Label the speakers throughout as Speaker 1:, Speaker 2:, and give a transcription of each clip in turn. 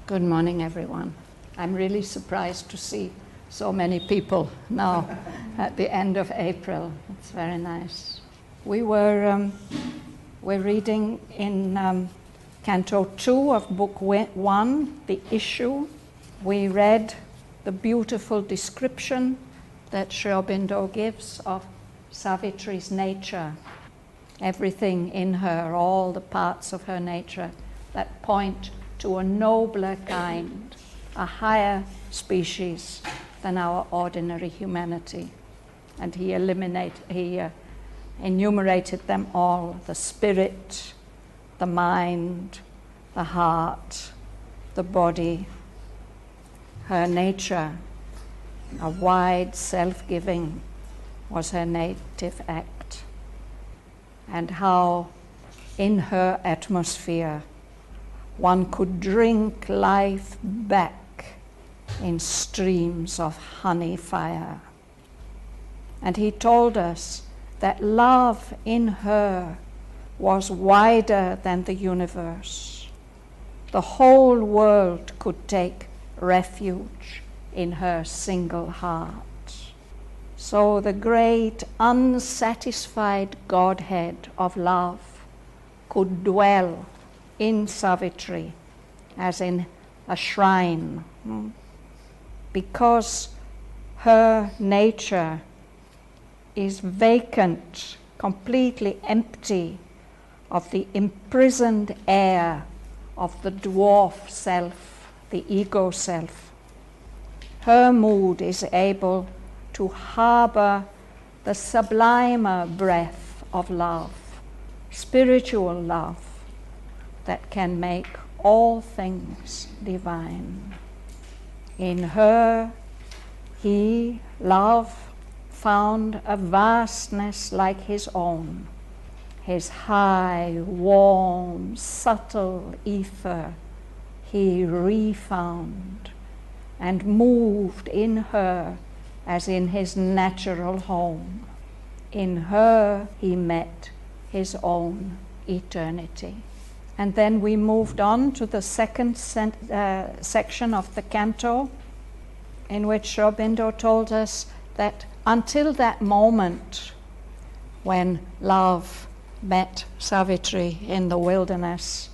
Speaker 1: Good morning, everyone. I'm really surprised to see so many people now at the end of April. It's very nice. We're reading in Canto 2 of Book 1, The Issue. We read the beautiful description that Aurobindo gives of Savitri's nature, everything in her, all the parts of her nature that point to a nobler kind, a higher species than our ordinary humanity. And he enumerated them all: the spirit, the mind, the heart, the body, her nature. A wide self-giving was her native act, and how in her atmosphere one could drink life back in streams of honey fire. And he told us that love in her was wider than the universe. The whole world could take refuge in her single heart. So the great unsatisfied godhead of love could dwell in Savitri as in a shrine, because her nature is vacant, completely empty of the imprisoned air of the dwarf self, the ego self. Her mood is able to harbor the sublimer breath of love, spiritual love, that can make all things divine. In her, he, love, found a vastness like his own. His high, warm, subtle ether he refound and moved in her as in his natural home. In her he met his own eternity. And then we moved on to the second section of the canto, in which Aurobindo told us that until that moment when love met Savitri in the wilderness,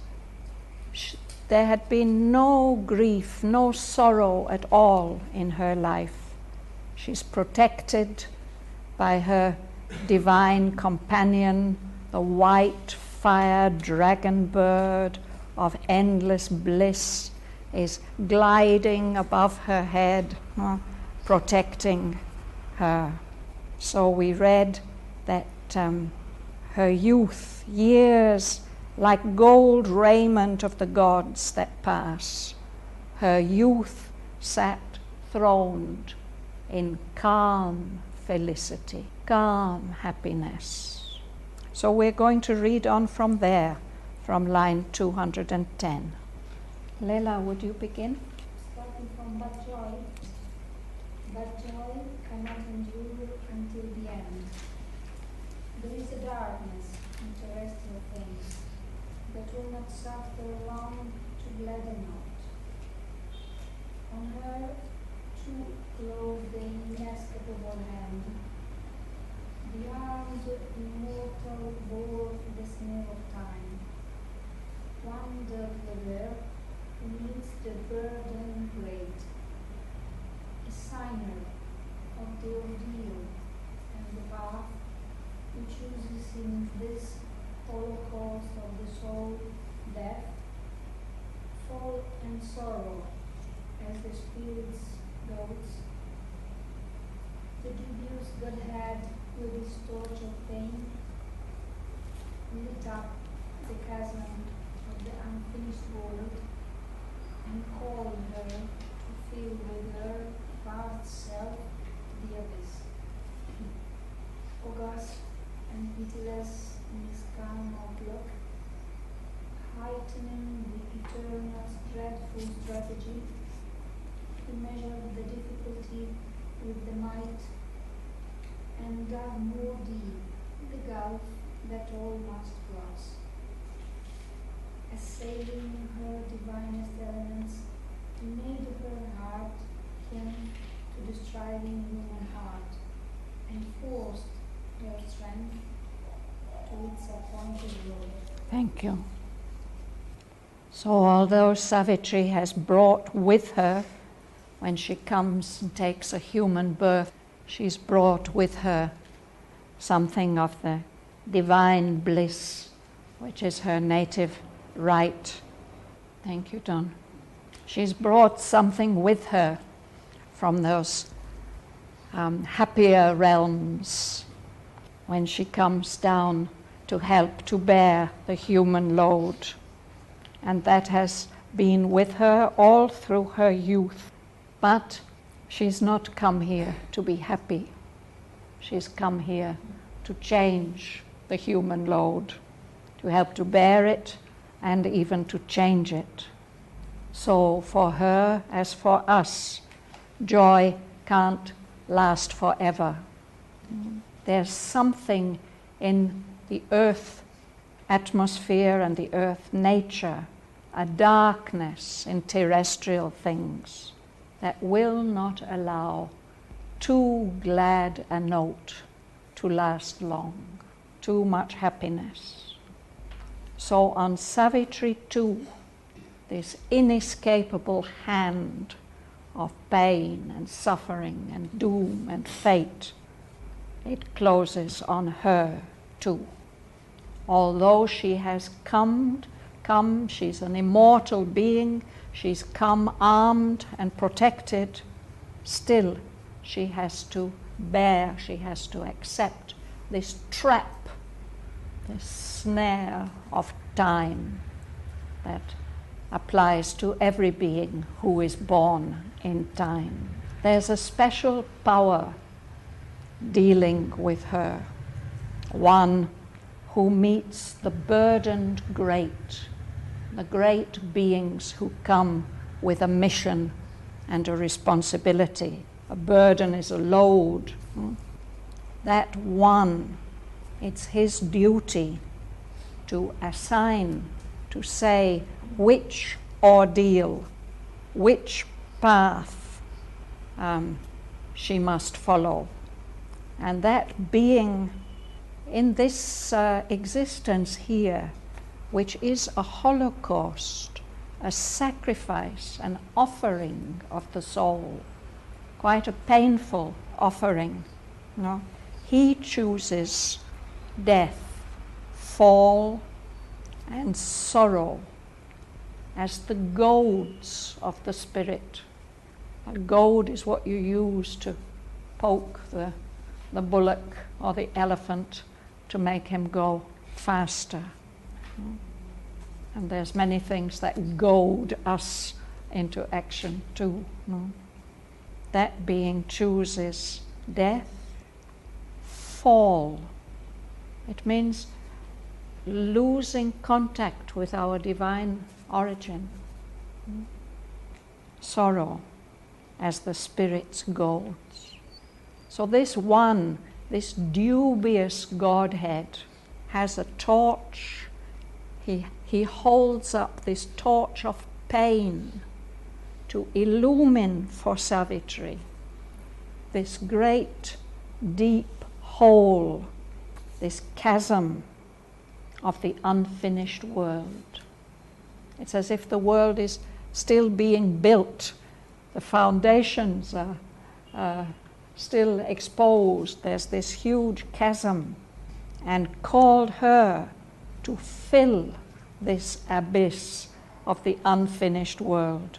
Speaker 1: there had been no grief, no sorrow at all in her life. She's protected by her divine companion, the white fire dragon bird of endless bliss is gliding above her head, protecting her. So we read that her youth, years like gold raiment of the gods that pass, her youth sat throned in calm felicity, calm happiness. So we're going to read on from there, from line 210. Leila, would you begin?
Speaker 2: Starting from but joy cannot endure until the end. There is a darkness in terrestrial things that will not suffer long to gladden out. On her too close the inescapable hand, the arms of Immortal bore the snare of time. One delicate there who meets the burden great, a signer of the ordeal and the path who chooses in this holocaust of the soul death, fall and sorrow as the spirit's goads. The dubious godhead with his torch of pain lit up the chasm of the unfinished world and called her to fill with her vast self the abyss. August and pitiless in his calm outlook, heightening the Eternal's dreadful strategy, he measured the difficulty with the might and dug more deep the gulf that all must cross. Assailing her divinest elements,
Speaker 1: Thank you. So although Savitri has brought with her, when she comes and takes a human birth, she's brought with her something of the divine bliss, which is her native right. Thank you, Don. She's brought something with her from those happier realms when she comes down to help to bear the human load. And that has been with her all through her youth. But she's not come here to be happy. She's come here to change the human load, to help to bear it and even to change it. So for her, as for us, joy can't last forever. There's something in the earth atmosphere and the earth nature, a darkness in terrestrial things that will not allow too glad a note to last long, too much happiness. So on Savitri too, this inescapable hand of pain and suffering and doom and fate, it closes on her too. Although she has come, she's an immortal being, she's come armed and protected, still she has to bear, she has to accept this trap, this snare of time that applies to every being who is born in time. There's a special power dealing with her, one who meets the burdened great, the great beings who come with a mission and a responsibility. A burden is a load. That one, it's his duty to assign, to say which ordeal, which path she must follow. And that being in this existence here, which is a holocaust, a sacrifice, an offering of the soul, quite a painful offering. No? He chooses death, fall, and sorrow as the goads of the spirit. A goad is what you use to poke the bullock or the elephant to make him go faster. And there's many things that goad us into action too. No? That being chooses death, fall. It means losing contact with our divine origin. Sorrow as the spirit's goads. So this one, this dubious godhead, has a torch. He holds up this torch of pain to illumine for Savitri this great deep hole, this chasm of the unfinished world. It's as if the world is still being built. The foundations are still exposed. There's this huge chasm, and called her to fill this abyss of the unfinished world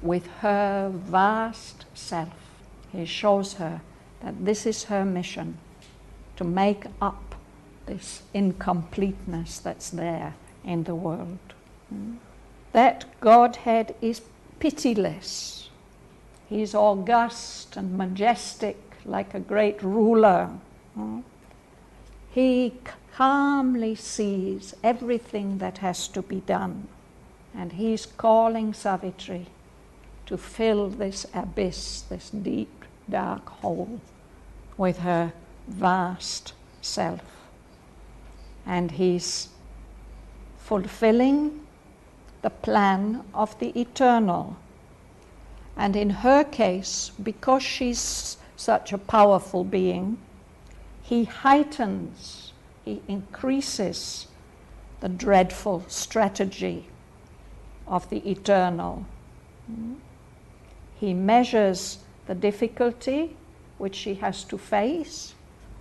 Speaker 1: with her vast self. He shows her that this is her mission, to make up this incompleteness that's there in the world. That Godhead is pitiless. He's august and majestic like a great ruler. He calmly sees everything that has to be done, and he's calling Savitri to fill this abyss, this deep, dark hole, with her vast self. And he's fulfilling the plan of the eternal. And in her case, because she's such a powerful being, he heightens, he increases the dreadful strategy of the eternal. He measures the difficulty which she has to face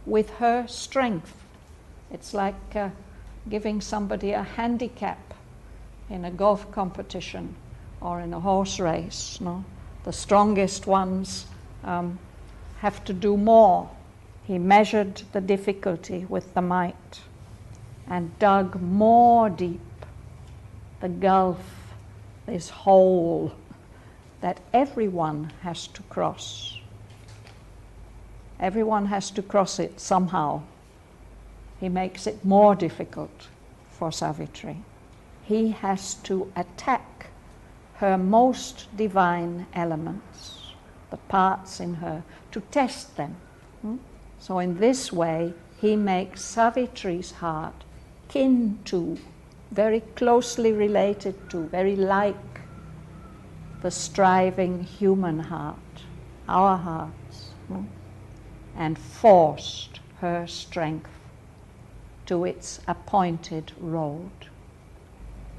Speaker 1: with her strength. It's like giving somebody a handicap in a golf competition or in a horse race. No? The strongest ones have to do more. He measured the difficulty with the might and dug more deep the gulf, this hole that everyone has to cross. Everyone has to cross it somehow. He makes it more difficult for Savitri. He has to attack her most divine elements, the parts in her, to test them. So in this way, he makes Savitri's heart kin to, very closely related to, very like the striving human heart, our hearts, and forced her strength to its appointed road.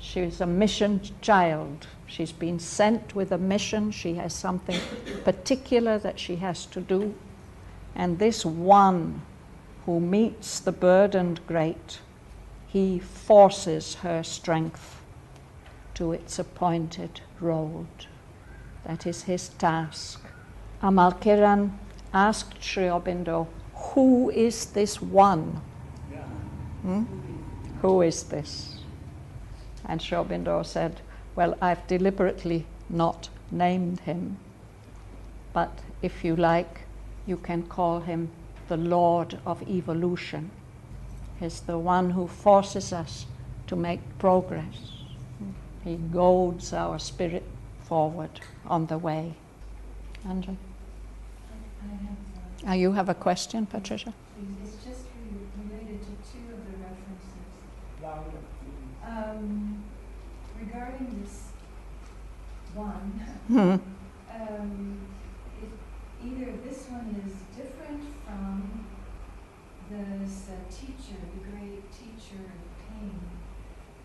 Speaker 1: She is a mission child. She's been sent with a mission. She has something particular that she has to do. And this one who meets the burdened great, he forces her strength to its appointed road. That is his task. Amalkiran asked Sri Aurobindo, who is this one? Who is this? And Sri Aurobindo said, well, I've deliberately not named him, but if you like, you can call him the Lord of Evolution. He's the one who forces us to make progress. He goads our spirit forward on the way. Andrew? You have a question, Patricia?
Speaker 3: It's just related to two of the references. Regarding this one, if either this one is different from this teacher, the great teacher of pain,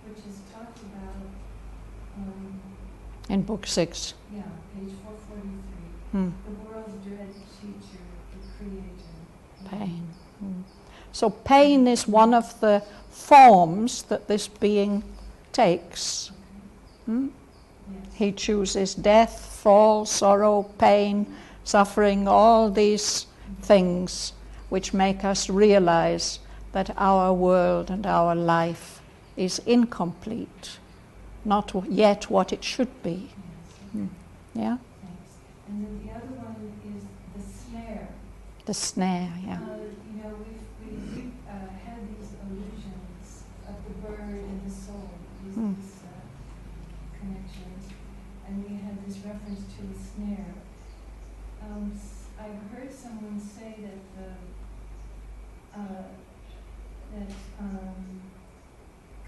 Speaker 3: which is talked about
Speaker 1: in Book 6.
Speaker 3: Yeah, page 443. The world's dread teacher, the creator.
Speaker 1: Pain. So pain is one of the forms that this being takes. Yes. He chooses death, fall, sorrow, pain, suffering, all these things which make us realize that our world and our life is incomplete, not yet what it should be.
Speaker 3: Yes.
Speaker 1: Yeah?
Speaker 3: Thanks. And then the other one is the snare.
Speaker 1: The snare, yeah.
Speaker 3: We've had these illusions of the bird and the soul, these connections, and we had this reference to the snare. I've heard someone say that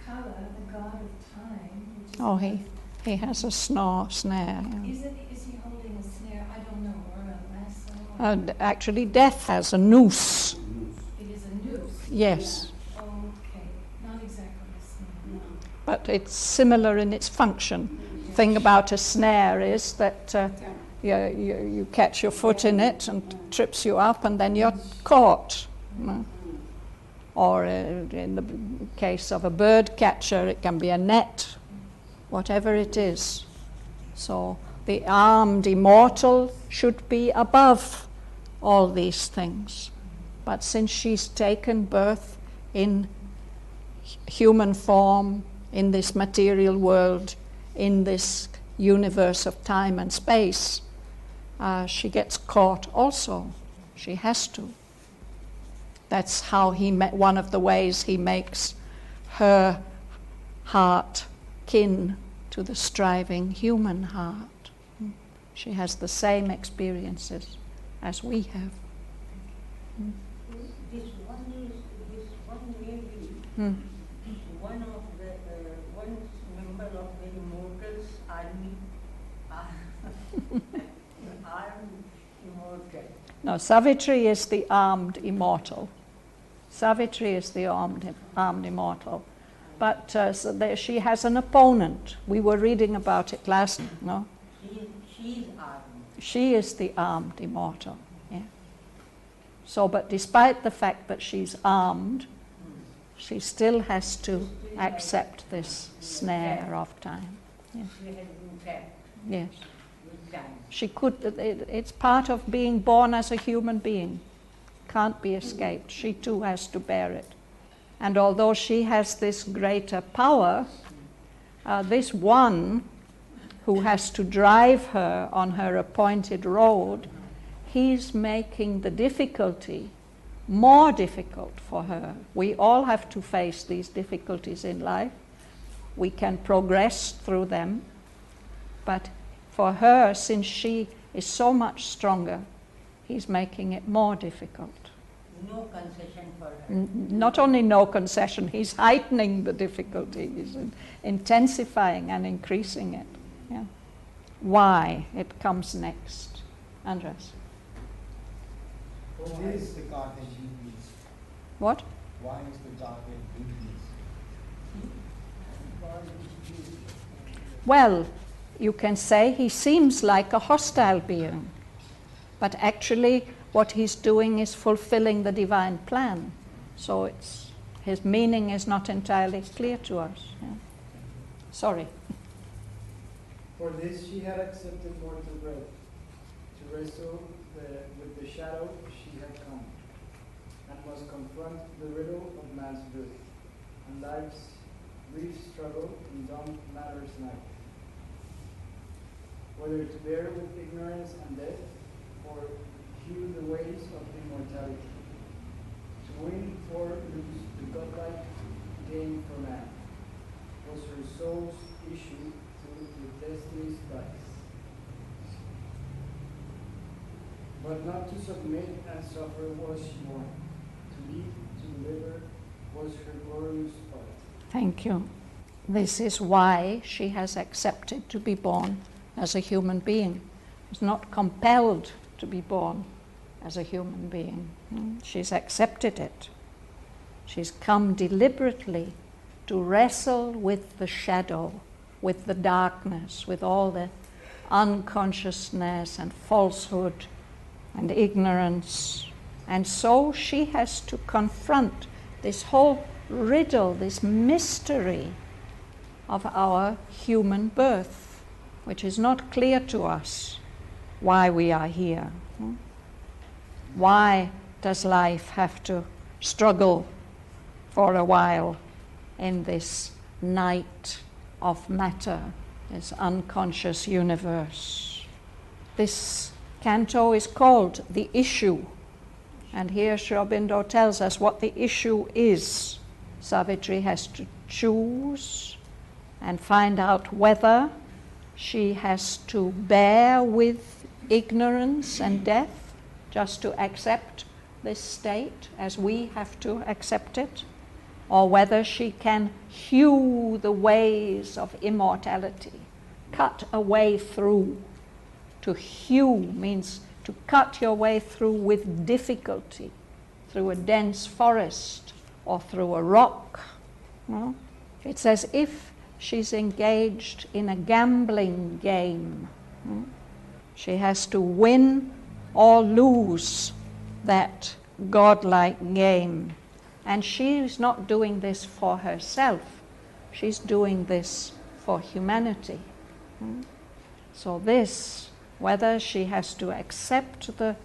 Speaker 3: Kala, the god of time, which is
Speaker 1: he has a snare. Yeah.
Speaker 3: Is he holding a snare? I don't know, or a lasso?
Speaker 1: Actually, death has a noose.
Speaker 3: It is a noose?
Speaker 1: Yes.
Speaker 3: Yeah. Okay, not exactly a snare. No.
Speaker 1: But it's similar in its function. The thing about a snare is that you catch your foot in it and trips you up, and then you're caught. Or in the case of a bird catcher, it can be a net, whatever it is. So the armed immortal should be above all these things. But since she's taken birth in human form, in this material world, in this universe of time and space, she gets caught also. She has to. That's how one of the ways he makes her heart kin to the striving human heart. She has the same experiences as we have.
Speaker 4: This one may be one member of the Immortal's army. Armed immortal.
Speaker 1: No, Savitri is the armed immortal. Savitri is the armed immortal. but she has an opponent. We were reading about it last, no?
Speaker 4: She's armed.
Speaker 1: She is the armed immortal. Yeah. So, but despite the fact that she's armed, she still has to accept this snare of time. Yes.
Speaker 4: She has been trapped
Speaker 1: Yes.
Speaker 4: with time.
Speaker 1: She could. It's part of being born as a human being. Can't be escaped. She too has to bear it. And although she has this greater power, this one who has to drive her on her appointed road, he's making the difficulty more difficult for her. We all have to face these difficulties in life. We can progress through them. But for her, since she is so much stronger, he's making it more difficult.
Speaker 4: No concession for her.
Speaker 1: Not only no concession, he's heightening the difficulty, he's intensifying and increasing it. Yeah. Why? It comes next. Andres.
Speaker 5: Why is the godhead dubious?
Speaker 1: What?
Speaker 5: Why is the godhead dubious?
Speaker 4: God is dubious.
Speaker 1: Well, you can say he seems like a hostile being, but actually what he's doing is fulfilling the divine plan. So his meaning is not entirely clear to us. Yeah. Sorry.
Speaker 6: For this she had accepted mortal bread, to wrestle with the shadow she had come, and must confront the riddle of man's birth, and life's brief struggle in dumb matter's night. Whether to bear with ignorance and death, or hew the ways of immortality, to win or lose the godlike gain for man, was her soul's issue through the destiny's dice. But not to submit and suffer was she born, to lead, to deliver was her glorious part.
Speaker 1: Thank you. This is why she has accepted to be born as a human being. She's not compelled to be born as a human being. She's accepted it. She's come deliberately to wrestle with the shadow, with the darkness, with all the unconsciousness and falsehood and ignorance. And so she has to confront this whole riddle, this mystery of our human birth, which is not clear to us why we are here. Why does life have to struggle for a while in this night of matter, this unconscious universe? This canto is called The Issue, and here Sri Aurobindo tells us what the issue is. Savitri has to choose and find out whether she has to bear with ignorance and death, just to accept this state as we have to accept it, or whether she can hew the ways of immortality, cut a way through. To hew means to cut your way through with difficulty, through a dense forest or through a rock. It's as if she's engaged in a gambling game. She has to win or lose that godlike game. And she's not doing this for herself. She's doing this for humanity. So this, whether she has to accept the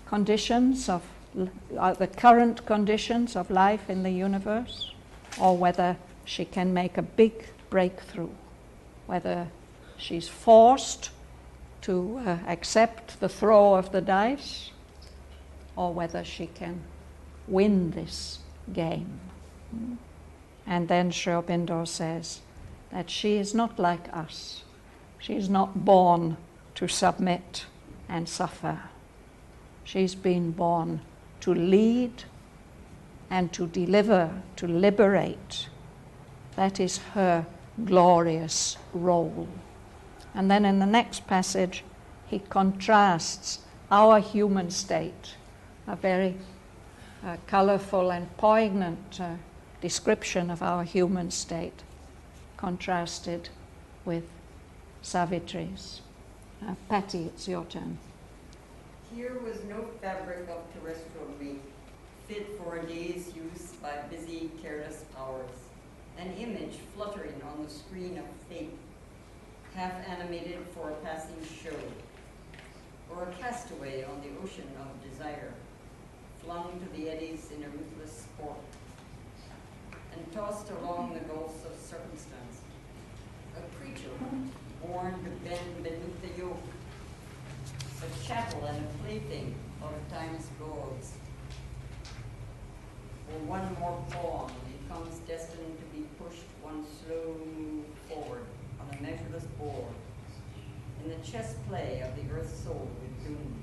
Speaker 1: conditions of the current conditions of life in the universe, or whether she can make a big breakthrough, whether she's forced to accept the throw of the dice, or whether she can win this game. And then Sri Aurobindo says that she is not like us. She is not born to submit and suffer. She's been born to lead and to deliver, to liberate. That is her glorious role. And then in the next passage, he contrasts our human state, a very colorful and poignant description of our human state, contrasted with Savitri's. Patty, it's your turn.
Speaker 7: Here was no fabric of terrestrial make, fit for a day's use by busy, careless powers. An image fluttering on the screen of fate, half animated for a passing show, or a castaway on the ocean of desire, flung to the eddies in a ruthless sport, and tossed along the gulfs of circumstance. A creature born to bend beneath the yoke, a chattel and a plaything of time's goads. For one more pawn becomes destined to be pushed one slow move forward on a measureless board, in the chess play of the earth's soul with doom.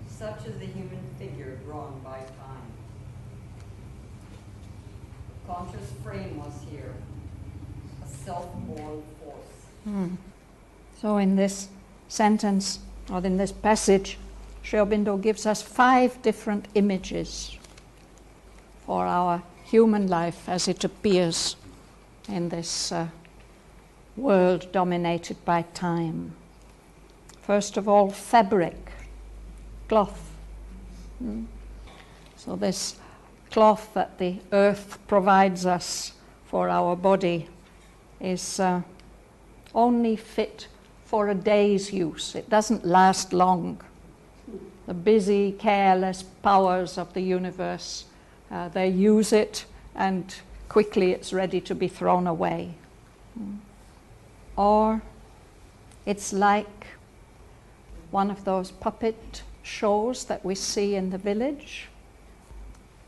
Speaker 7: Such is the human figure drawn by time. The conscious frame was here, a self-born force.
Speaker 1: So in this sentence, or in this passage, Sri Aurobindo gives us 5 different images for our human life as it appears in this world dominated by time. First of all, fabric, cloth. So this cloth that the earth provides us for our body is only fit for a day's use. It doesn't last long. The busy, careless powers of the universe, they use it and quickly it's ready to be thrown away. Or it's like one of those puppet shows that we see in the village.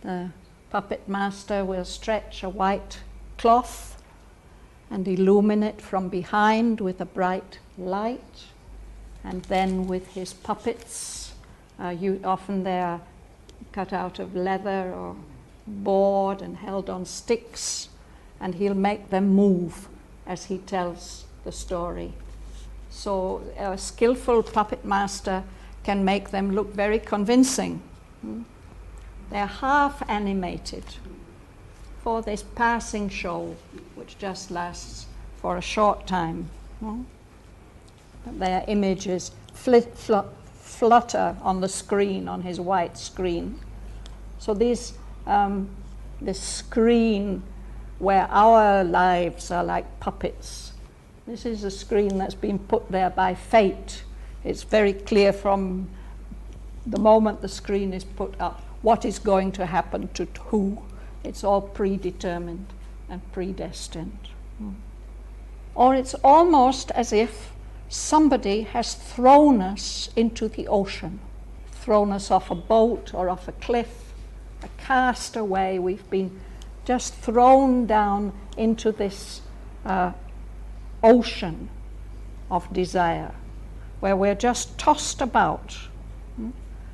Speaker 1: The puppet master will stretch a white cloth and illumine it from behind with a bright light, and then with his puppets, often they are cut out of leather or board and held on sticks, and he'll make them move as he tells the story. So a skillful puppet master can make them look very convincing. They're half animated for this passing show, which just lasts for a short time. Their images flutter on the screen, on his white screen. So this screen where our lives are like puppets, this is a screen that's been put there by fate. It's very clear from the moment the screen is put up what is going to happen to who. It's all predetermined and predestined. Or it's almost as if somebody has thrown us into the ocean, thrown us off a boat or off a cliff, a castaway. We've been just thrown down into this ocean of desire, where we're just tossed about.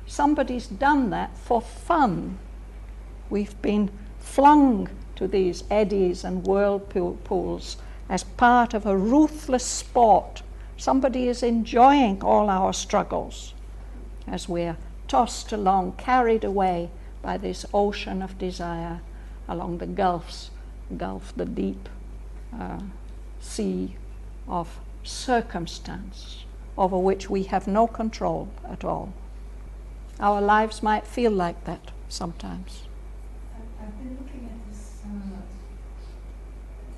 Speaker 1: Somebody's done that for fun. We've been flung to these eddies and whirlpools as part of a ruthless sport. Somebody is enjoying all our struggles as we're tossed along, carried away by this ocean of desire along the gulf, the deep sea of circumstance over which we have no control at all. Our lives might feel like that sometimes.
Speaker 3: I've been looking at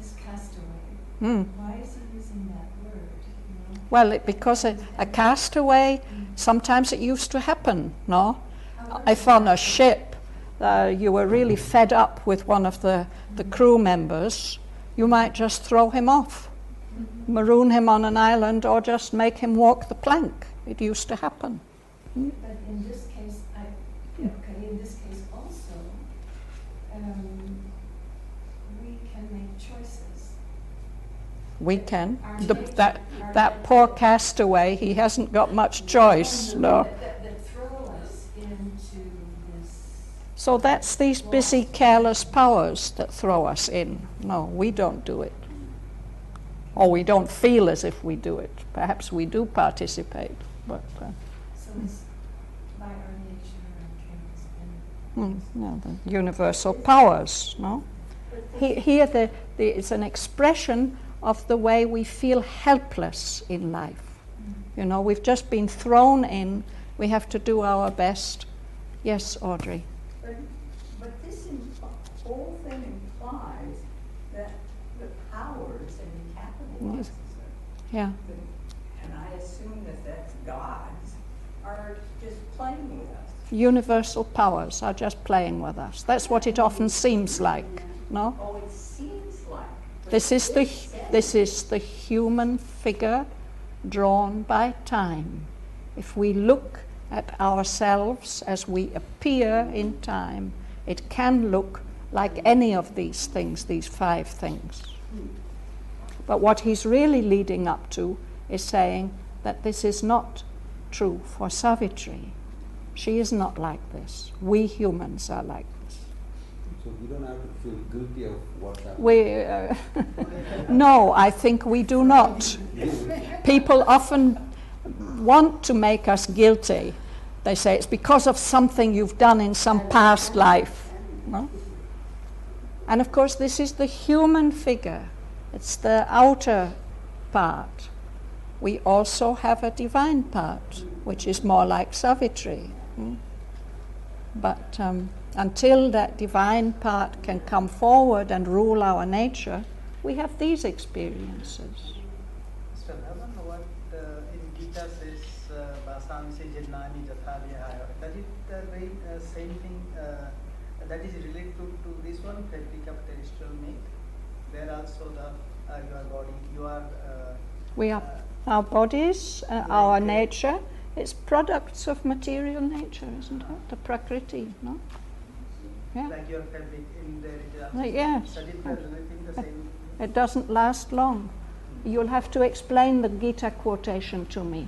Speaker 3: this castaway. Why is he using that word?
Speaker 1: Well, because a castaway, sometimes it used to happen, no? If on a ship you were really fed up with one of the crew members, you might just throw him off, maroon him on an island, or just make him walk the plank. It used to happen.
Speaker 3: But in this case, in this case also, we can make choices.
Speaker 1: We can. That poor castaway, he hasn't got much choice, no.
Speaker 3: That throw us into this.
Speaker 1: So that's these busy, careless powers that throw us in. No, we don't do it. Or we don't feel as if we do it. Perhaps we do participate, but...
Speaker 3: So it's by our nature and
Speaker 1: No, the universal powers, no? Here it's an expression of the way we feel helpless in life. You know, we've just been thrown in, we have to do our best. Yes, Audrey?
Speaker 8: But this whole thing implies that the powers and capital
Speaker 1: Yes. Yeah.
Speaker 8: and I assume that that's gods, are just playing with us.
Speaker 1: Universal powers are just playing with us. That's what it often seems like, no?
Speaker 8: Oh, it seems like. but
Speaker 1: This is
Speaker 8: it
Speaker 1: the human figure drawn by time. If we look at ourselves as we appear in time, it can look like any of these things, these 5 things. But what he's really leading up to is saying that this is not true for Savitri. She is not like this. We humans are like this.
Speaker 9: So we don't have to feel guilty of what's happening.
Speaker 1: No, I think we do not. People often want to make us guilty. They say it's because of something you've done in some past life. No? And of course, this is the human figure. It's the outer part. We also have a divine part, which is more like Savitri. But until that divine part can come forward and rule our nature, we have these experiences.
Speaker 10: Shraddhavan, what in Gita says, Vasansi Jinnani Jathadhyaya, does it very same thing that is related to this one, fabric of terrestrial make? Where also your body, you are...
Speaker 1: We are our bodies, our nature, it's products of material nature, isn't it? The Prakriti, no? Yeah.
Speaker 10: Like your fabric in there, it is also
Speaker 1: Yes.
Speaker 10: studied relating the same.
Speaker 1: It doesn't last long. You'll have to explain the Gita quotation to me.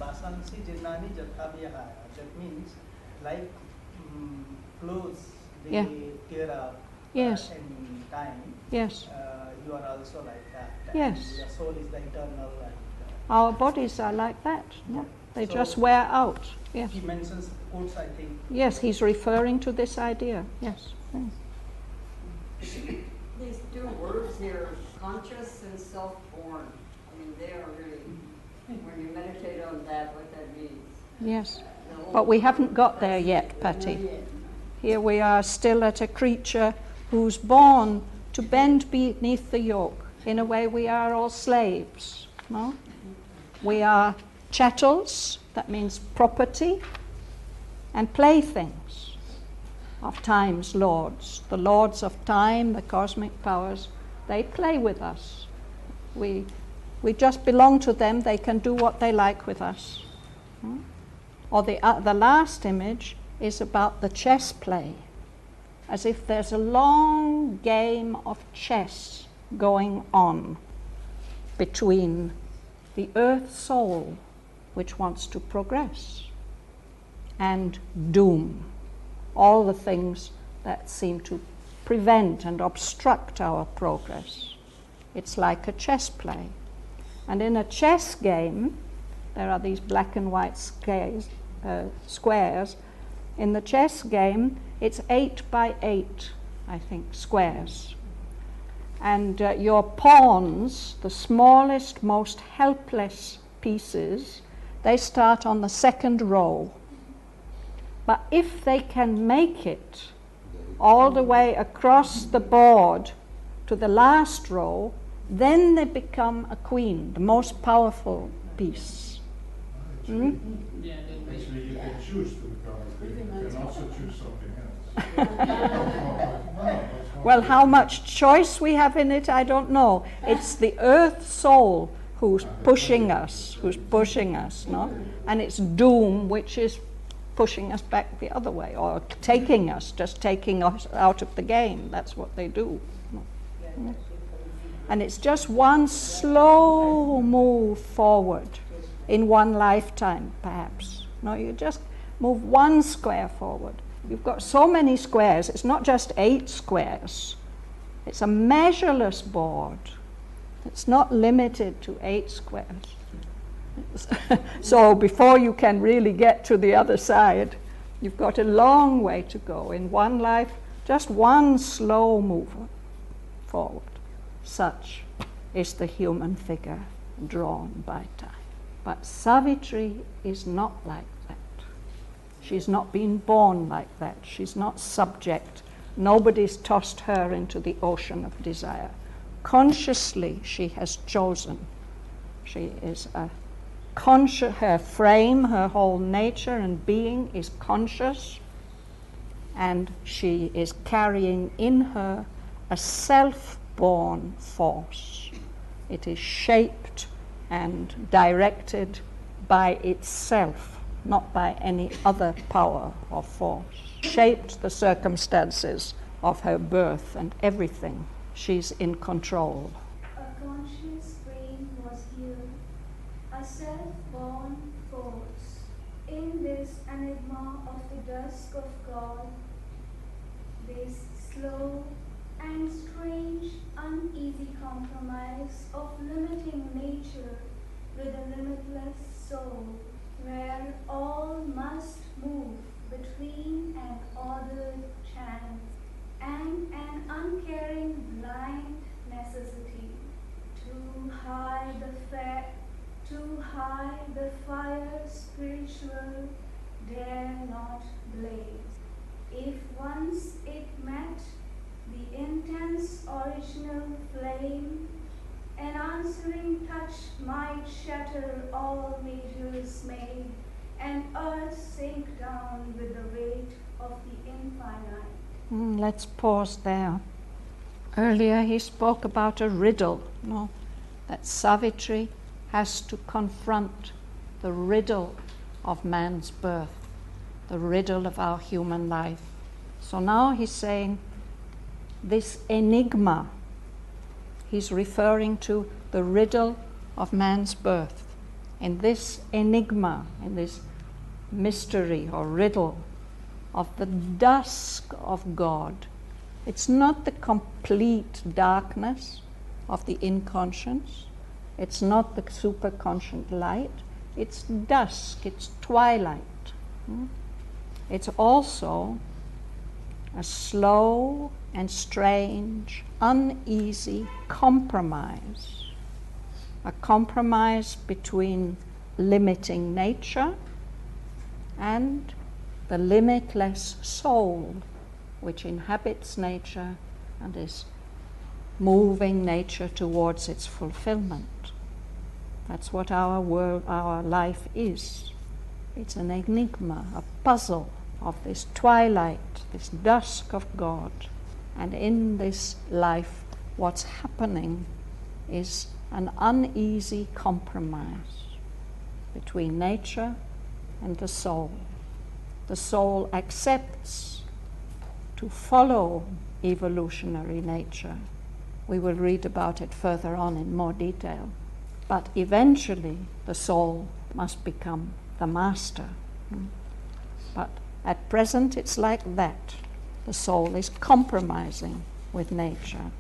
Speaker 10: Vasansi Jinnani Jathadhyaya, that means like clothes, they
Speaker 1: Yeah.
Speaker 10: tear up
Speaker 1: Yes.
Speaker 10: in time.
Speaker 1: Yes.
Speaker 10: You are also like that.
Speaker 1: Yes.
Speaker 10: Your soul is the eternal.
Speaker 1: Our bodies are like that. No? They
Speaker 10: So
Speaker 1: just wear out. Yes.
Speaker 10: He mentions quotes, I think.
Speaker 1: Yes, he's referring to this idea. Yes.
Speaker 7: These 2 words here, conscious and self-born, I mean, they are really, when you meditate on that, what that means.
Speaker 1: Yes. But we haven't got there yet, Patty. Here we are still at a creature who's born to bend beneath the yoke. In a way, we are all slaves. No? We are chattels, that means property, and playthings of time's lords. The lords of time, the cosmic powers, they play with us. We just belong to them. They can do what they like with us. Or the last image is about the chess play, as if there's a long game of chess going on between the earth soul, which wants to progress, and doom, all the things that seem to prevent and obstruct our progress. It's like a chess play. And in a chess game, there are these black and white squares. In the chess game, it's 8 by 8, I think, squares. And your pawns, the smallest, most helpless pieces, they start on the 2nd row. But if they can make it all the way across the board to the last row, then they become a queen, the most powerful piece.
Speaker 11: Actually, you can choose to become a queen. You can also choose something else.
Speaker 1: Well, how much choice we have in it, I don't know. It's the earth soul who's pushing us, no? And it's doom which is pushing us back the other way, or taking us out of the game. That's what they do. And it's just one slow move forward in one lifetime, perhaps. No, you just move 1 square forward. You've got so many squares. It's not just 8 squares. It's a measureless board. It's not limited to 8 squares. So before you can really get to the other side, You've got a long way to go. In one life, just one slow move forward. Such is the human figure drawn by time. But Savitri is not like that. She's not been born like that. She's not subject. Nobody's tossed her into the ocean of desire. Consciously, she has chosen. She is a conscious, her frame, her whole nature and being is conscious, and she is carrying in her a self-born force. It is shaped and directed by itself, not by any other power or force. Shaped the circumstances of her birth and everything. She's in control.
Speaker 2: A conscious frame was here, a self-born force. In this enigma of the dusk of God, this slow and strange, uneasy compromise of limiting nature with a limitless soul, where all must move between an ordered chance and an uncaring blind necessity. Too high the fire spiritual dare not blaze. If once it met the intense original flame, an answering touch might shatter all measures made, and earth sink down with the weight of the infinite.
Speaker 1: Let's pause there. Earlier he spoke about a riddle, that Savitri has to confront the riddle of man's birth, the riddle of our human life. So now he's saying this enigma, he's referring to the riddle of man's birth. In this enigma, in this mystery or riddle of the dusk of God, it's not the complete darkness of the inconscious, it's not the superconscient light, it's dusk, it's twilight. It's also a slow and strange, uneasy compromise. A compromise between limiting nature and the limitless soul which inhabits nature and is moving nature towards its fulfillment. That's what our world, our life is. It's an enigma, a puzzle of this twilight, this dusk of God. And in this life, what's happening is an uneasy compromise between nature and the soul. The soul accepts to follow evolutionary nature. We will read about it further on in more detail. But eventually, the soul must become the master. But at present, it's like that. The soul is compromising with nature.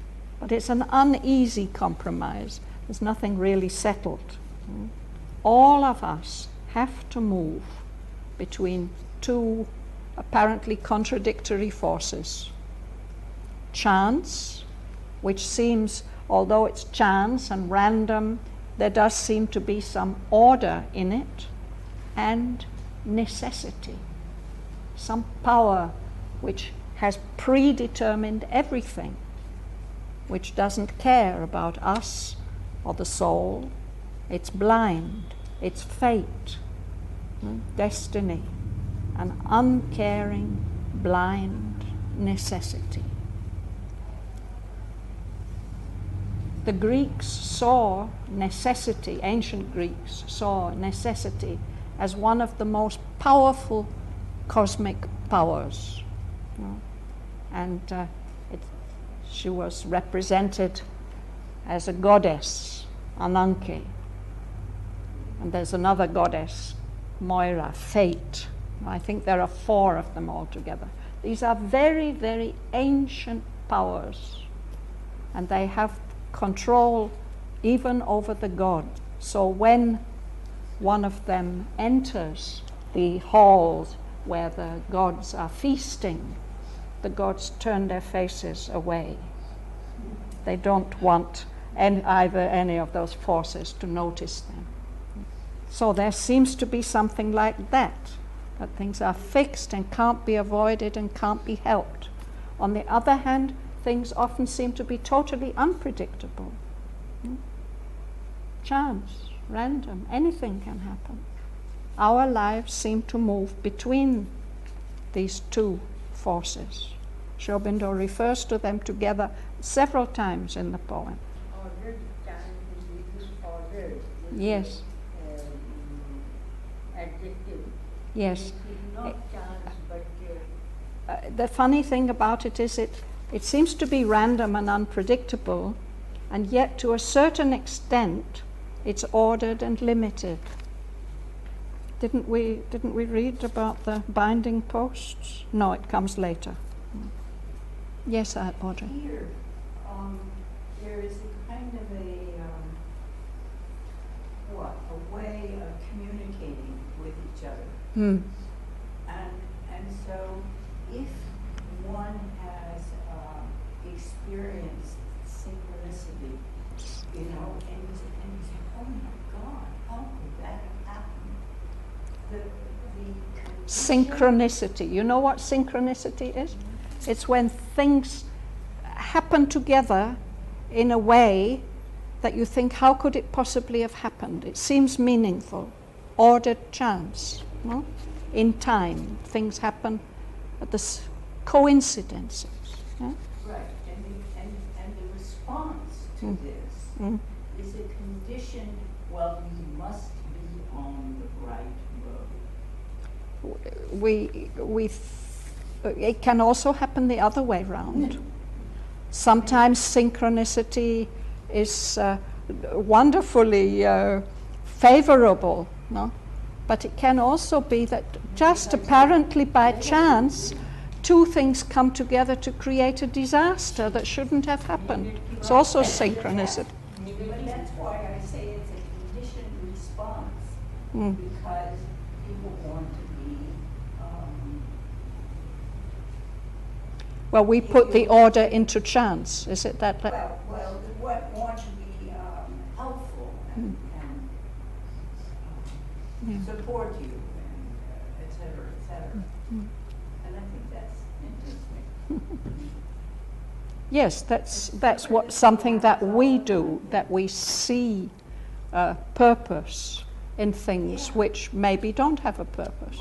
Speaker 1: But it's an uneasy compromise. There's nothing really settled. All of us have to move between two apparently contradictory forces. Chance, which seems, although it's chance and random, there does seem to be some order in it, and necessity, some power which has predetermined everything, which doesn't care about us or the soul. It's blind, it's fate, destiny, an uncaring, blind necessity. The Greeks saw necessity, ancient Greeks saw necessity as one of the most powerful cosmic powers. And she was represented as a goddess, Ananke. And there's another goddess, Moira, fate. I think there are 4 of them altogether. These are very, very ancient powers, and they have control even over the god. So when one of them enters the halls, where the gods are feasting, the gods turn their faces away. They don't want either any of those forces to notice them. So there seems to be something like that things are fixed and can't be avoided and can't be helped. On the other hand, things often seem to be totally unpredictable. Chance, random, anything can happen. Our lives seem to move between these two forces. Aurobindo refers to them together several times in the poem.
Speaker 4: Ordered chance is ordered.
Speaker 1: Yes.
Speaker 4: Adjective.
Speaker 1: Yes.
Speaker 4: It is not chance, but
Speaker 1: The funny thing about it is it seems to be random and unpredictable, and yet to a certain extent it's ordered and limited. Didn't we read about the binding posts? No, it comes later. Yes, Audrey.
Speaker 8: Here, there is a kind of a way of communicating with each other.
Speaker 1: Hmm.
Speaker 8: And so if one has experienced synchronicity, you know, and you say, oh my God, how could that have happened? The
Speaker 1: Synchronicity. You know what synchronicity is? It's when things happen together in a way that you think, how could it possibly have happened? It seems meaningful. Ordered chance. No? In time, things happen at this coincidences. Yeah?
Speaker 8: Right, and the response to this is a conditioned, well, we must be on the right road.
Speaker 1: It can also happen the other way round. Sometimes synchronicity is wonderfully favorable, no? But it can also be that just apparently by chance, two things come together to create a disaster that shouldn't have happened. It's also synchronicity.
Speaker 8: But that's why I say it's a conditioned response, because people want to be
Speaker 1: well, we put the order into chance. Is it that?
Speaker 8: want to be helpful and support you, and et cetera, et cetera. And I think that's interesting.
Speaker 1: Yes, that's what something that we do, that we see purpose in things which maybe don't have a purpose.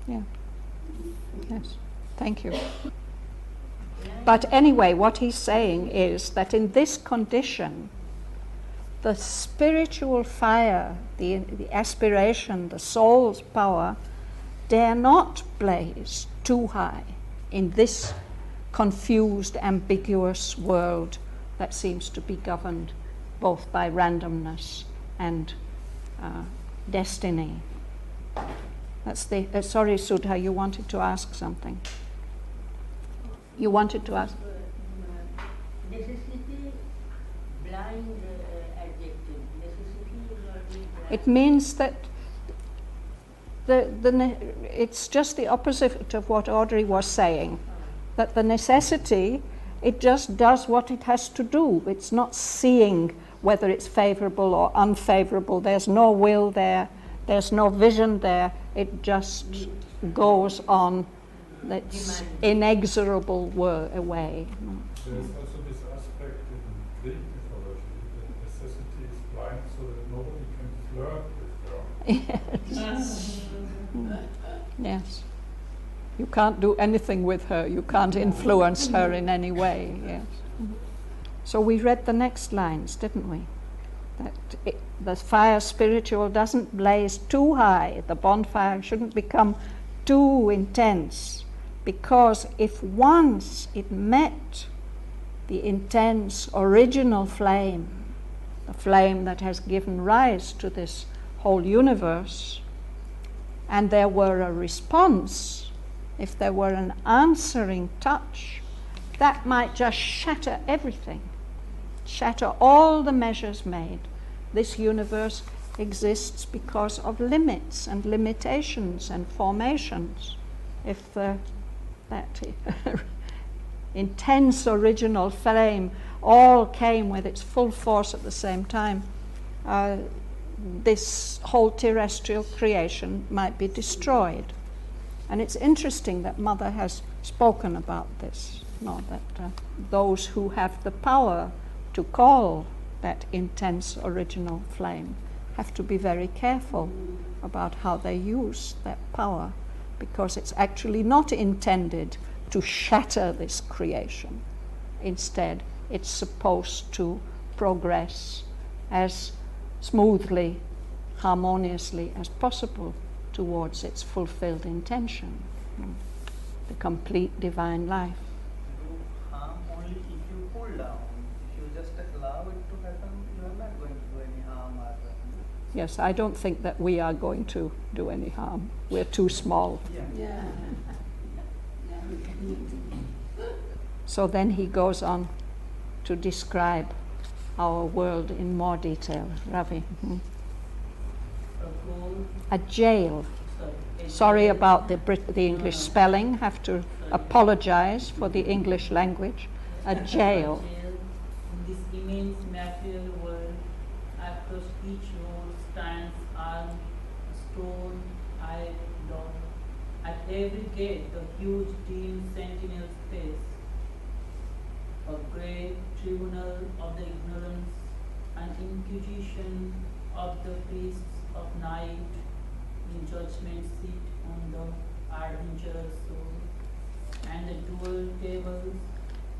Speaker 1: Yeah. Yes. Thank you. But anyway, what he's saying is that in this condition, the spiritual fire, the aspiration, the soul's power, dare not blaze too high in this confused, ambiguous world that seems to be governed both by randomness and destiny. That's the. Sorry, Sudha, you wanted to ask something. You wanted to ask.
Speaker 4: Necessity, blind adjective. Necessity is already blind.
Speaker 1: It means that it's just the opposite of what Audrey was saying. That the necessity, it just does what it has to do. It's not seeing whether it's favorable or unfavorable. There's no will there. There's no vision there. It just goes on that's inexorable way.
Speaker 11: There's also this aspect in Greek mythology that necessity is blind so that nobody can flirt with her.
Speaker 1: Yes. Yes. You can't do anything with her. You can't influence her in any way. Yes. So we read the next lines, didn't we? That the fire spiritual doesn't blaze too high. The bonfire shouldn't become too intense, because if once it met the intense original flame, the flame that has given rise to this whole universe, and there were a response, if there were an answering touch, that might just shatter everything, shatter all the measures made. This universe exists because of limits and limitations and formations. If that intense original flame all came with its full force at the same time, this whole terrestrial creation might be destroyed. And it's interesting that Mother has spoken about this, that those who have the power to call that intense original flame have to be very careful about how they use that power, because it's actually not intended to shatter this creation. Instead, it's supposed to progress as smoothly, harmoniously as possible towards its fulfilled intention, the complete divine life.
Speaker 10: Do harm only if you pull down. If you just allow it to happen, you are not going to do any harm.
Speaker 1: Yes, I don't think that we are going to do any harm. We're too small.
Speaker 8: Yeah.
Speaker 1: So then he goes on to describe our world in more detail. Ravi. A jail. Sorry about the English spelling. Have to apologize for the English language. A jail.
Speaker 12: In this immense material world, across each road stands armed, a stone, iron door. At every gate, the huge dim sentinel space. A great tribunal of the ignorance, an inquisition of the priests of night, in judgment seat on the adventurous soul, and the dual tables,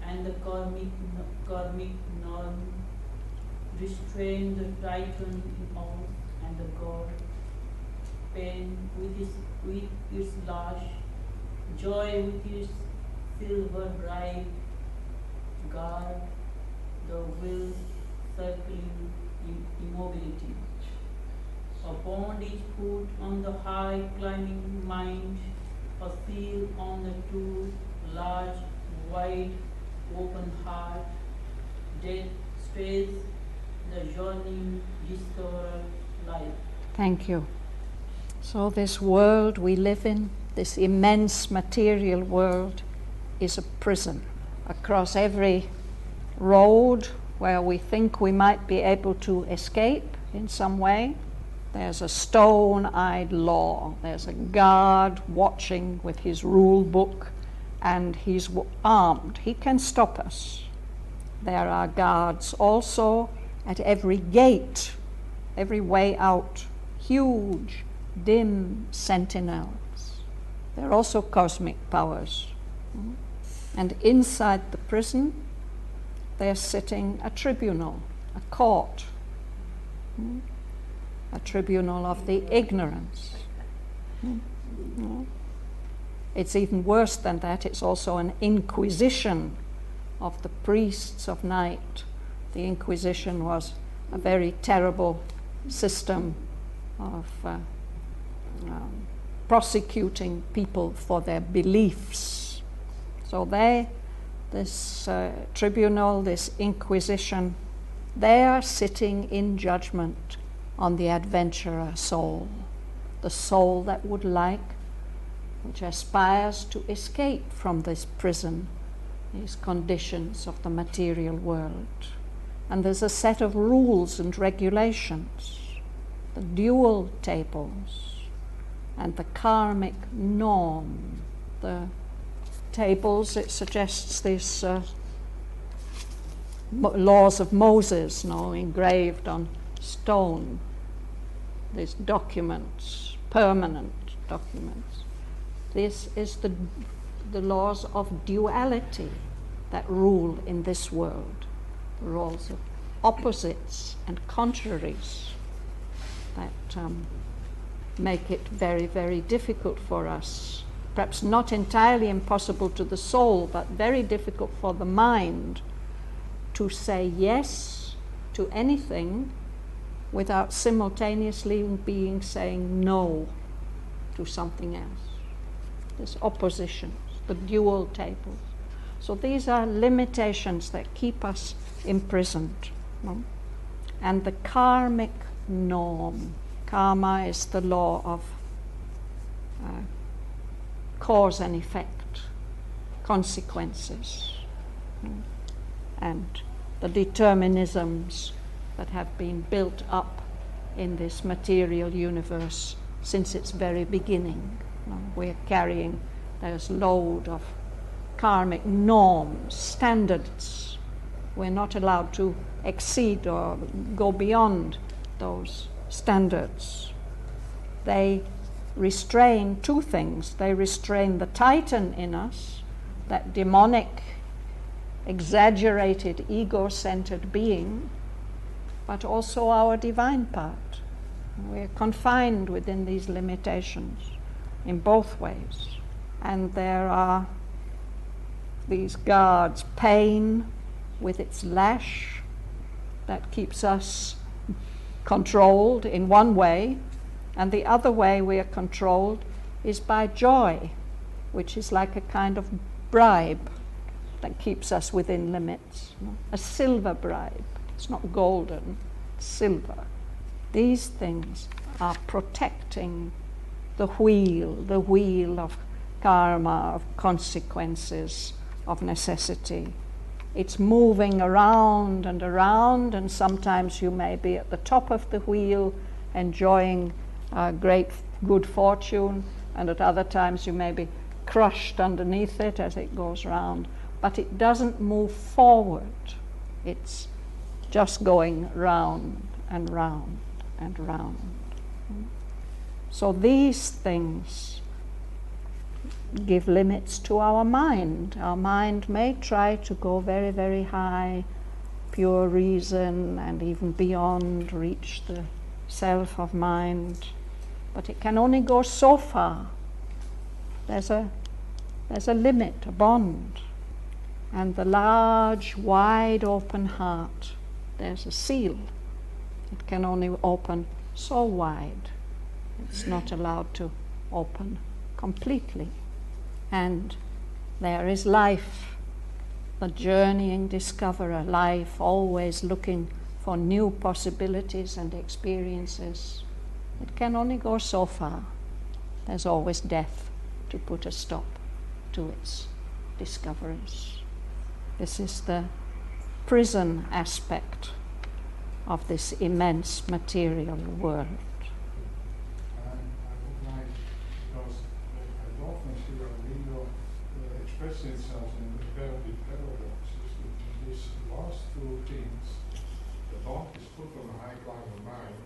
Speaker 12: and the karmic norm, restrain the titan in all, and the god, pain with its lash, joy with its silver bride, guard the will circling immobility. A bond is put on the high climbing mind, a seal on the two large, wide, open heart. Death strays the journeying discoverer life.
Speaker 1: Thank you. So this world we live in, this immense material world, is a prison. Across every road where we think we might be able to escape in some way, there's a stone-eyed law. There's a guard watching with his rule book, and he's armed. He can stop us. There are guards also at every gate, every way out, huge, dim sentinels. They're also cosmic powers. And inside the prison, they're sitting a tribunal, a court. A tribunal of the ignorance. It's even worse than that. It's also an inquisition of the priests of night. The Inquisition was a very terrible system of prosecuting people for their beliefs. So this tribunal, this Inquisition, they are sitting in judgment on the adventurer soul, the soul that would like, which aspires to escape from this prison, these conditions of the material world. And there's a set of rules and regulations, the dual tables and the karmic norm. The tables, it suggests these laws of Moses, engraved on stone, these documents, permanent documents. This is the laws of duality that rule in this world, the rules of opposites and contraries that make it very, very difficult for us, perhaps not entirely impossible to the soul, but very difficult for the mind to say yes to anything without simultaneously saying no to something else. There's oppositions, the dual tables. So these are limitations that keep us imprisoned. And the karmic norm. Karma is the law of cause and effect, consequences, and the determinisms that have been built up in this material universe since its very beginning. We're carrying this load of karmic norms, standards. We're not allowed to exceed or go beyond those standards. They restrain two things. They restrain the Titan in us, that demonic, exaggerated, ego-centered being, but also our divine part. We're confined within these limitations in both ways. And there are these guards, pain with its lash, that keeps us controlled in one way, and the other way we are controlled is by joy, which is like a kind of bribe that keeps us within limits. A silver bribe. It's not golden, it's silver. These things are protecting the wheel of karma, of consequences, of necessity. It's moving around, and sometimes you may be at the top of the wheel enjoying great good fortune, and at other times you may be crushed underneath it as it goes round. But it doesn't move forward. It's just going round and round and round. So these things give limits to our mind. Our mind may try to go very, very high, pure reason, and even beyond, reach the self of mind, but it can only go so far. There's a limit, a bond. And the large, wide open heart, there's a seal. It can only open so wide. It's not allowed to open completely. And there is life, the journeying discoverer, life always looking for new possibilities and experiences. It can only go so far. There's always death to put a stop to its discoveries. This is the prison aspect of this immense material world.
Speaker 11: I would like, because I often see Auroville express itself in apparently paradoxes. In these last two things, the dog is put on a high climbing mind.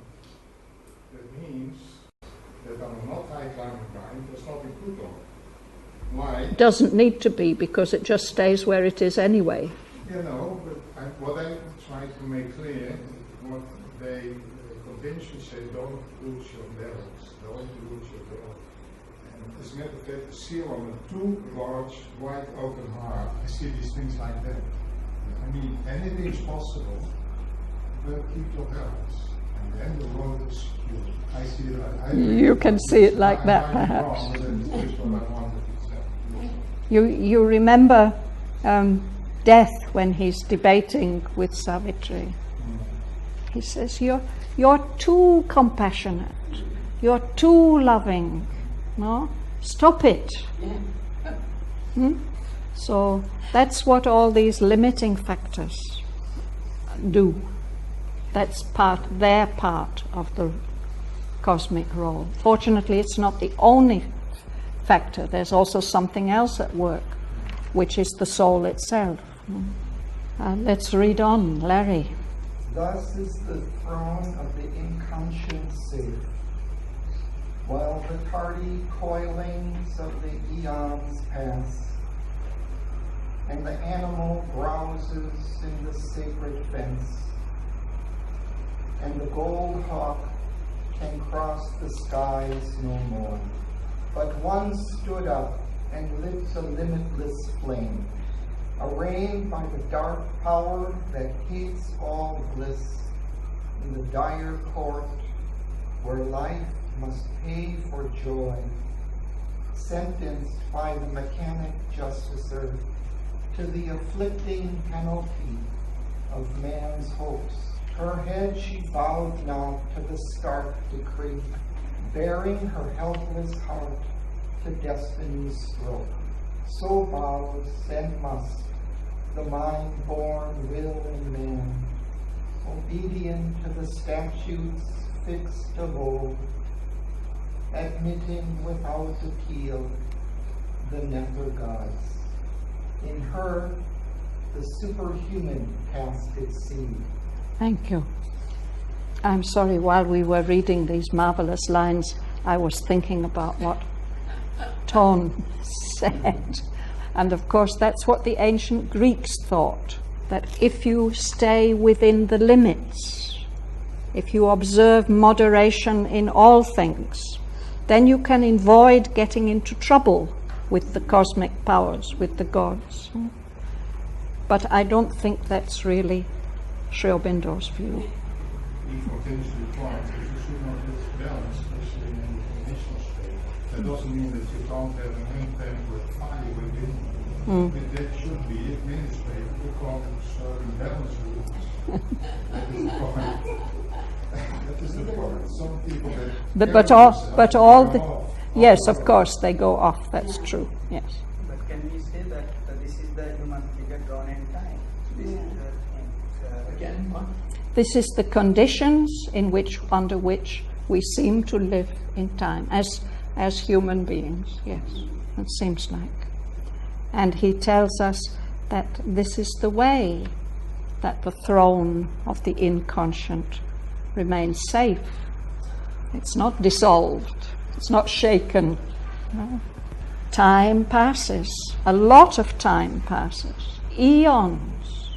Speaker 11: That means that on a not high climbing mind, there's nothing put on. Why?
Speaker 1: Doesn't need to be, because it just stays where it is anyway.
Speaker 11: You know, but what I try to make clear, what they convention say, don't lose your balance, don't lose your balance. And as a matter of fact, the seal on a too large, wide open heart, I see these things like that. I mean, anything's possible, but keep your balance. And then the road is secure. I see that.
Speaker 1: You can see it like that, perhaps. You remember Death when he's debating with Savitri. He says, you're too compassionate, you're too loving, no? Stop it. So that's what all these limiting factors do. That's their part of the cosmic role. Fortunately, it's not the only factor. There's also something else at work, which is the soul itself. Let's read on, Larry.
Speaker 13: Thus is the throne of the inconscient safe, while the tardy coilings of the eons pass, and the animal browses in the sacred fence, and the gold hawk can cross the skies no more. But one stood up and lit a limitless flame, arraigned by the dark power that hates all bliss, in the dire court where life must pay for joy, sentenced by the mechanic justicer to the afflicting penalty of man's hopes Her head she bowed now to the stark decree, bearing her helpless heart to destiny's stroke. So bows and must the mind-born will in man, obedient to the statutes fixed of old, admitting without appeal the nether gods. In her, the superhuman cast its seed.
Speaker 1: Thank you. I'm sorry, while we were reading these marvelous lines, I was thinking about what Ton said. And of course, that's what the ancient Greeks thought, that if you stay within the limits, if you observe moderation in all things, then you can avoid getting into trouble with the cosmic powers, with the gods. But I don't think that's really Sri Aurobindo's view.
Speaker 11: If continuously quiet, if you should not lose balance, especially in the initial state, that doesn't mean that you don't have an untempered fire within you. But that should be administrated according to certain balance rules. That is the point. That is the point. Some people
Speaker 1: But all the yes, of course, they go off. That's true. Yes.
Speaker 10: But can we say that this is the human figure drawn in time? This is the again.
Speaker 1: This is the conditions in which, under which we seem to live in time as human beings. Yes, it seems like. And he tells us that this is the way that the throne of the inconscient remains safe. It's not dissolved. It's not shaken. No. Time passes. A lot of time passes. Eons.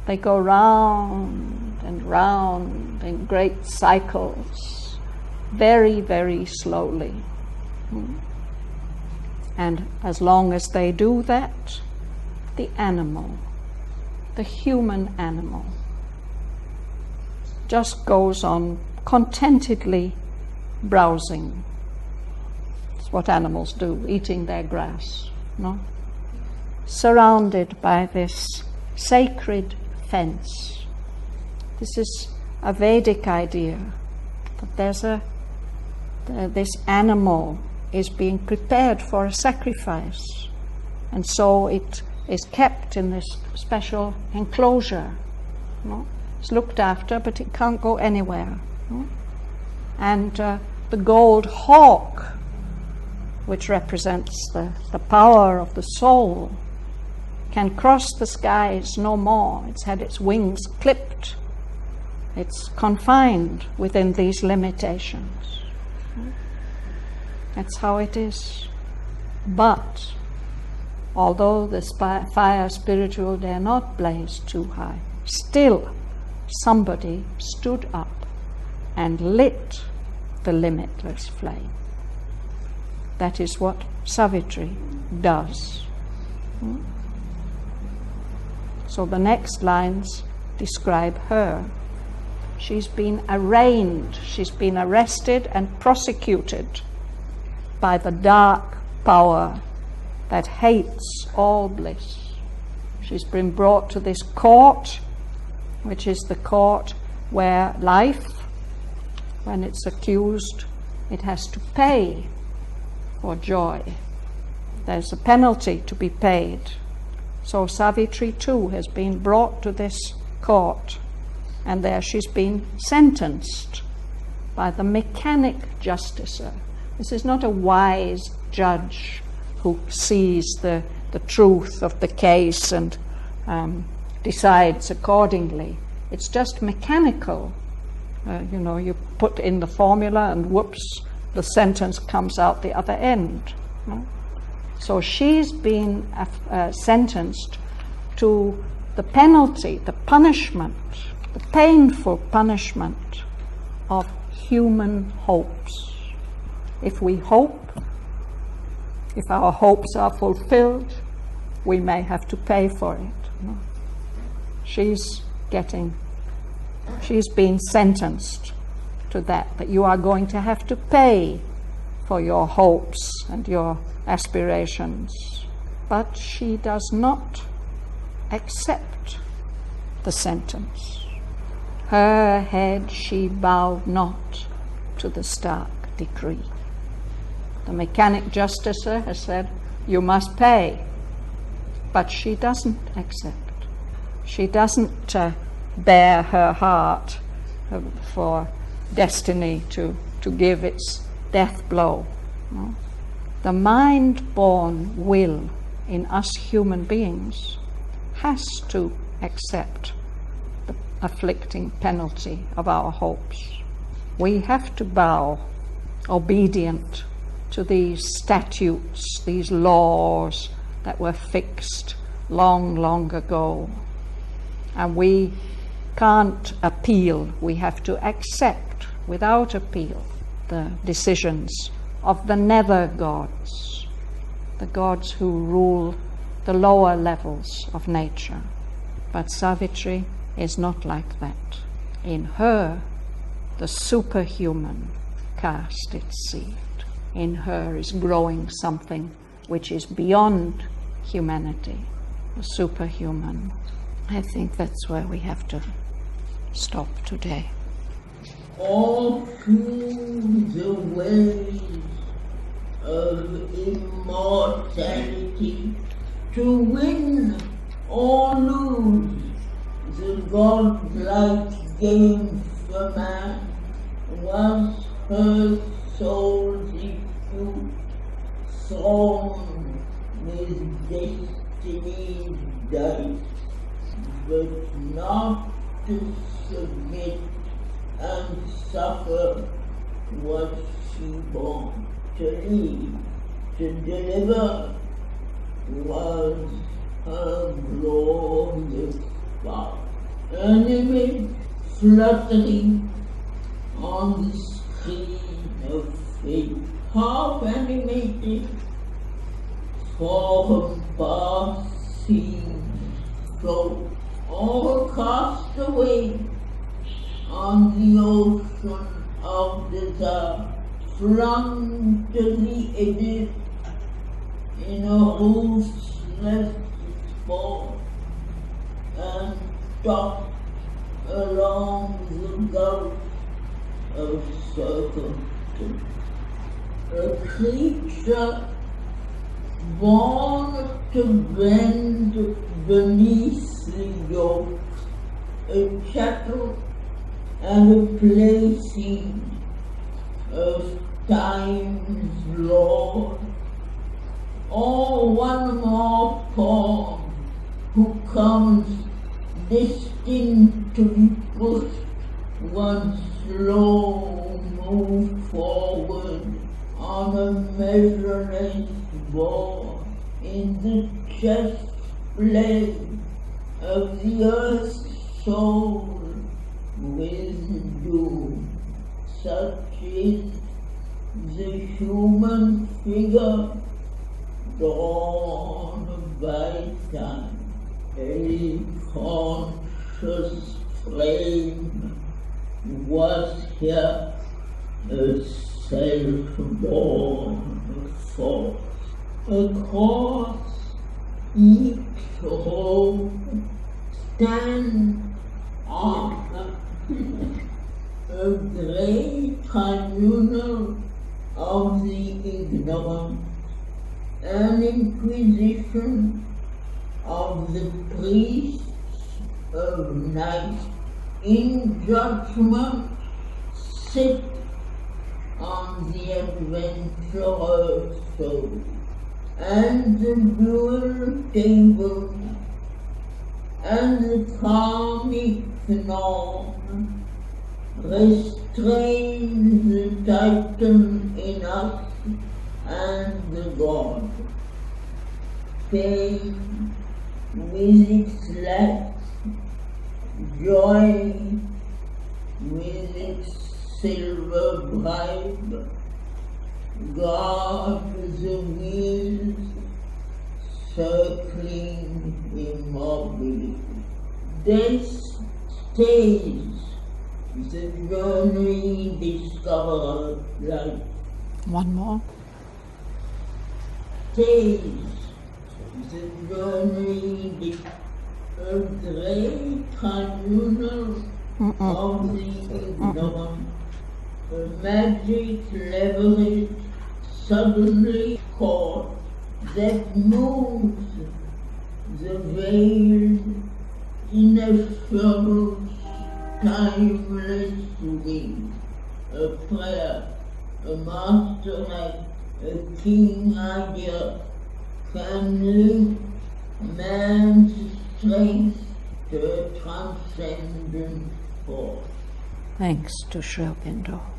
Speaker 1: They go round and round in great cycles, very, very slowly. And as long as they do that, the animal, the human animal, just goes on contentedly browsing. It's what animals do, eating their grass, no? Surrounded by this sacred fence. This is a Vedic idea that there's this animal is being prepared for a sacrifice, and so it is kept in this special enclosure. No? It's looked after, but it can't go anywhere. No? And the gold hawk, which represents the power of the soul, can cross the skies no more. It's had its wings clipped. It's confined within these limitations. That's how it is. But although the fire spiritual dare not blaze too high, still somebody stood up and lit the limitless flame. That is what Savitri does. So the next lines describe her. She's been arraigned, she's been arrested and prosecuted by the dark power that hates all bliss. She's been brought to this court, which is the court where life, when it's accused, it has to pay for joy. There's a penalty to be paid. So Savitri too has been brought to this court, and there she's been sentenced by the mechanic justicer. This is not a wise judge who sees the truth of the case and decides accordingly. It's just mechanical. You put in the formula and whoops, the sentence comes out the other end. No? So she's been sentenced to the penalty, the punishment, the painful punishment of human hopes. If we hope, if our hopes are fulfilled, we may have to pay for it. No? She's been sentenced to that you are going to have to pay for your hopes and your aspirations. But she does not accept the sentence. her head she bowed not to the stark decree. The mechanic justicer has said, you must pay, but she doesn't accept. She doesn't bare her heart for destiny to give its death blow. No? The mind-born will in us human beings has to accept the afflicting penalty of our hopes. We have to bow, obedient to these statutes, these laws that were fixed long, long ago. And we can't appeal, we have to accept without appeal the decisions of the nether gods, the gods who rule the lower levels of nature. But Savitri is not like that. In her, the superhuman cast its seed. In her is growing something which is beyond humanity, the superhuman. I think that's where we have to stop today.
Speaker 4: All through the ways of immortality, to win or lose, the godlike game for man was her soul's issue, thrown with destiny's dice, but not to submit and suffer was she born to lead, to deliver was her glorious part. An image fluttering on the screen of fate, half animated, for her past scenes float, all cast away on the ocean of desire, flung to the abyss in a ruthless sport, and tossed along the gulf of circumstance. A creature born to bend beneath the yoke, a chattel and a plaything of time's lord, or one more pawn who comes destined to be pushed one slow move forward on a measureless ball in the chest play of the earth's soul with doom. Such is the human figure drawn by time, a conscious flame was here a self-born force. Across each hope stand on a great tribunal of the ignorant, an inquisition of the priests of night. In judgment sit on the adventurer's soul, and the dual table and the karmic norm restrain the titan in us and the god. Pain with its lack, joy with its silver bribe, guard the wheels circling immobility. Death stays the journey discoverer life.
Speaker 1: One more.
Speaker 4: Stays the journey a great tribunal of the ignorant. The magic level suddenly caught that moves the veiled, ineffable, timeless wing. A prayer, a master like a king idea can link man's strength to a transcendent force.
Speaker 1: Thanks to Aurobindo.